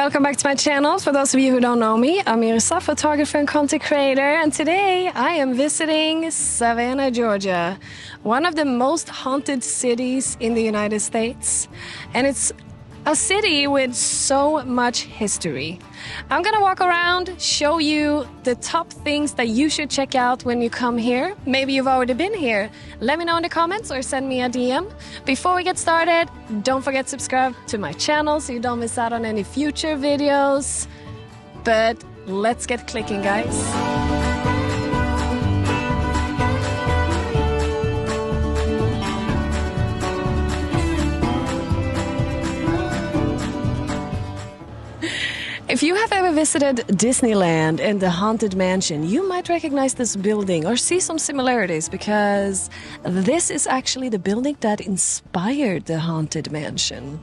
Welcome back to my channel. For those of you who don't know me, I'm Mirza, photographer and content creator, and today I am visiting Savannah, Georgia, one of the most haunted cities in the United States. And it's a city with so much history. I'm gonna walk around, show you the top things that you should check out when you come here. Maybe you've already been here. Let me know in the comments or send me a DM. Before we get started, don't forget to subscribe to my channel so you don't miss out on any future videos. But let's get clicking, guys. If you have ever visited Disneyland and the Haunted Mansion, you might recognize this building or see some similarities because this is actually the building that inspired the Haunted Mansion.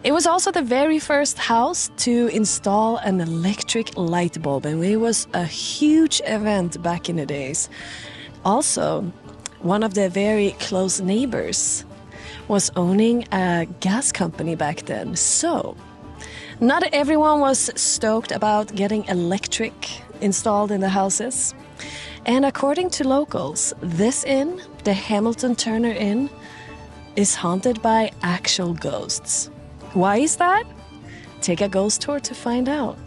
It was also the very first house to install an electric light bulb, and it was a huge event back in the days. Also, one of the very close neighbors was owning a gas company back then. So not everyone was stoked about getting electric installed in the houses. And according to locals, this inn, the Hamilton Turner Inn, is haunted by actual ghosts. Why is that? Take a ghost tour to find out.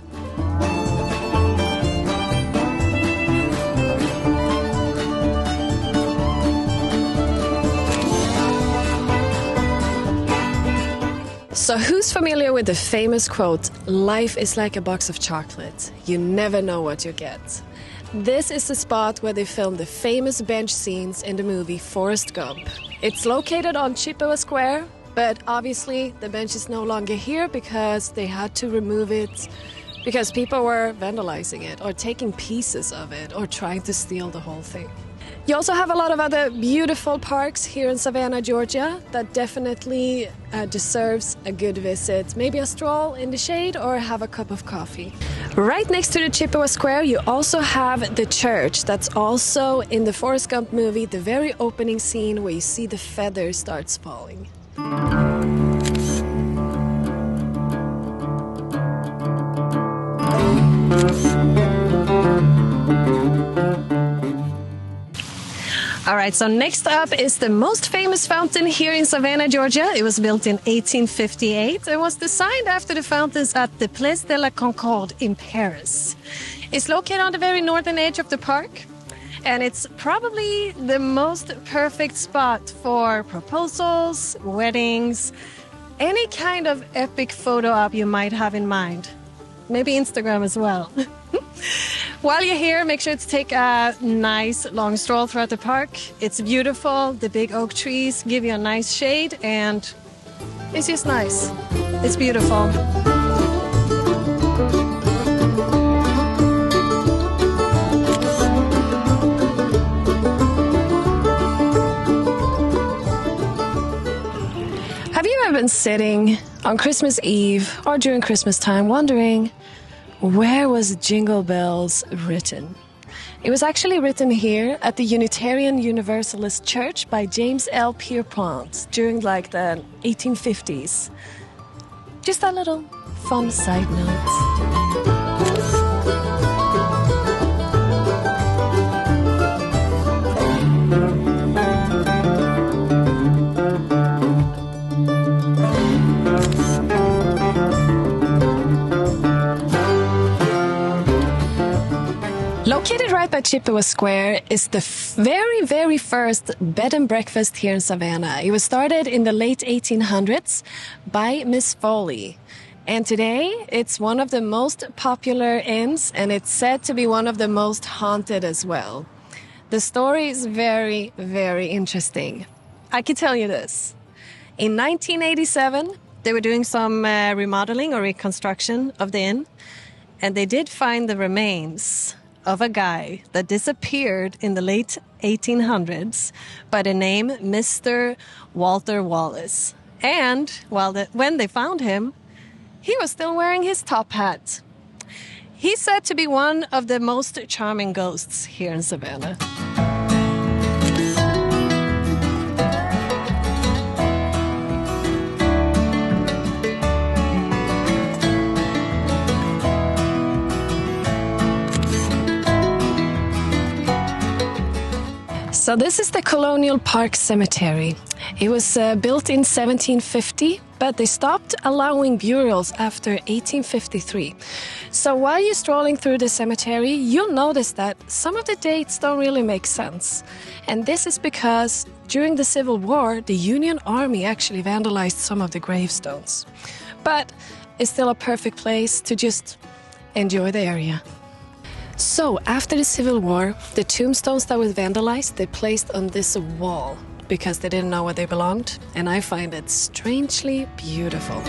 So who's familiar with the famous quote, "Life is like a box of chocolate. You never know what you get"? This is the spot where they filmed the famous bench scenes in the movie Forrest Gump. It's located on Chippewa Square, but obviously the bench is no longer here because they had to remove it because people were vandalizing it or taking pieces of it or trying to steal the whole thing. You also have a lot of other beautiful parks here in Savannah, Georgia that definitely deserves a good visit. Maybe a stroll in the shade or have a cup of coffee. Right next to the Chippewa Square, you also have the church that's also in the Forrest Gump movie, the very opening scene where you see the feather starts falling. All right, so next up is the most famous fountain here in Savannah, Georgia. It was built in 1858 and was designed after the fountains at the Place de la Concorde in Paris. It's located on the very northern edge of the park, and it's probably the most perfect spot for proposals, weddings, any kind of epic photo op you might have in mind. Maybe Instagram as well. While you're here, make sure to take a nice long stroll throughout the park. It's beautiful. The big oak trees give you a nice shade, and it's just nice. It's beautiful. Have you ever been sitting on Christmas Eve or during Christmas time wondering, where was Jingle Bells written? It was actually written here at the Unitarian Universalist Church by James L. Pierpont during like the 1850s. Just a little fun side note. Located right by Chippewa Square is the very first bed and breakfast here in Savannah. It was started in the late 1800s by Miss Foley. And today it's one of the most popular inns, and it's said to be one of the most haunted as well. The story is very, very interesting. I can tell you this. In 1987, they were doing some remodeling or reconstruction of the inn, and they did find the remains of a guy that disappeared in the late 1800s by the name Mr. Walter Wallace. And when they found him, he was still wearing his top hat. He's said to be one of the most charming ghosts here in Savannah. So this is the Colonial Park Cemetery. It was built in 1750, but they stopped allowing burials after 1853. So while you're strolling through the cemetery, you'll notice that some of the dates don't really make sense. And this is because during the Civil War, the Union Army actually vandalized some of the gravestones. But it's still a perfect place to just enjoy the area. So, after the Civil War, the tombstones that were vandalized, they placed on this wall because they didn't know where they belonged, and I find it strangely beautiful.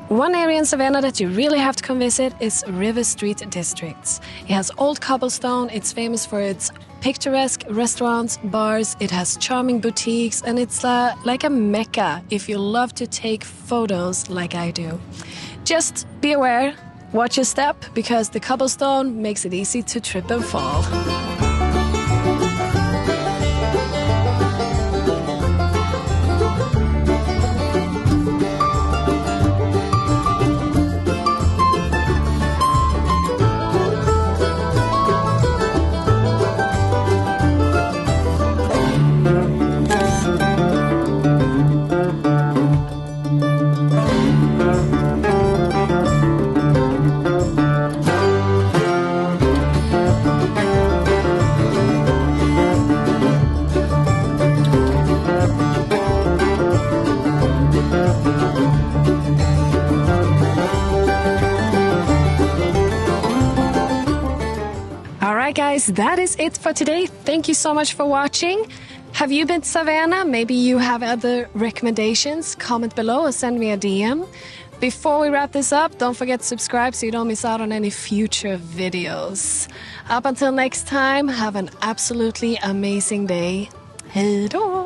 One area in Savannah that you really have to come visit is River Street District. It has old cobblestone, it's famous for its picturesque restaurants, bars, it has charming boutiques, and it's like a mecca if you love to take photos like I do. Just be aware, watch your step, because the cobblestone makes it easy to trip and fall. Alright guys, that is it for today. Thank you so much for watching. Have you been to Savannah? Maybe you have other recommendations? Comment below or send me a DM. Before we wrap this up, don't forget to subscribe so you don't miss out on any future videos. Up until next time, have an absolutely amazing day. Hej då!